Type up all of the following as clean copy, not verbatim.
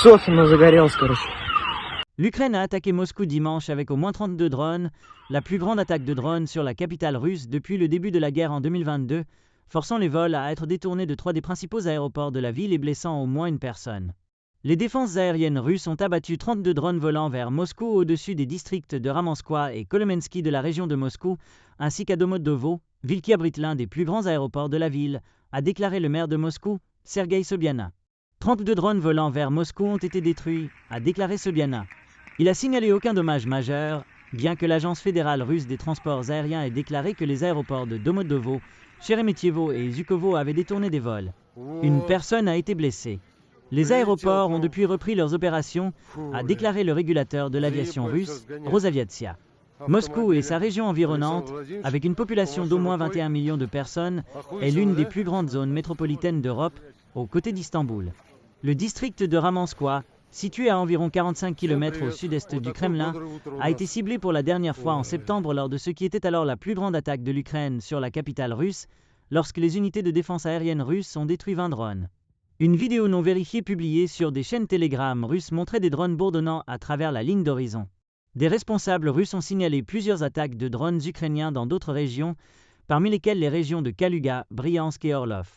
пылесос, но загорелся, короче. L'Ukraine a attaqué Moscou dimanche avec au moins 32 drones, la plus grande attaque de drones sur la capitale russe depuis le début de la guerre en 2022, forçant les vols à être détournés de 3 des principaux aéroports de la ville et blessant au moins une personne. Les défenses aériennes russes ont abattu 32 drones volant vers Moscou au-dessus des districts de Ramenskoye et Kolomensky de la région de Moscou, ainsi qu'à Domodedovo, ville qui abrite l'un des plus grands aéroports de la ville, a déclaré le maire de Moscou, Sergei Sobyanin. 32 drones volant vers Moscou ont été détruits, a déclaré Sobyanin. Il a signalé aucun dommage majeur, bien que l'agence fédérale russe des transports aériens ait déclaré que les aéroports de Domodedovo, Sheremetyevo et Zhukovo avaient détourné des vols. Une personne a été blessée. Les aéroports ont depuis repris leurs opérations, a déclaré le régulateur de l'aviation russe, Rosaviatsia. Moscou et sa région environnante, avec une population d'au moins 21 millions de personnes, est l'une des plus grandes zones métropolitaines d'Europe, aux côtés d'Istanbul. Le district de Ramenskoye, situé à environ 45 km au sud-est du Kremlin, a été ciblé pour la dernière fois en septembre lors de ce qui était alors la plus grande attaque de l'Ukraine sur la capitale russe, lorsque les unités de défense aérienne russes ont détruit 20 drones. Une vidéo non vérifiée publiée sur des chaînes Telegram russes montrait des drones bourdonnant à travers la ligne d'horizon. Des responsables russes ont signalé plusieurs attaques de drones ukrainiens dans d'autres régions, parmi lesquelles les régions de Kaluga, Bryansk et Orlov.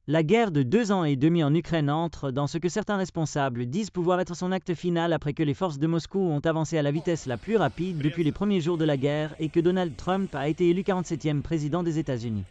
La guerre de 2 ans et demi en Ukraine entre dans ce que certains responsables disent pouvoir être son acte final après que les forces de Moscou ont avancé à la vitesse la plus rapide depuis les premiers jours de la guerre et que Donald Trump a été élu 47e président des États-Unis.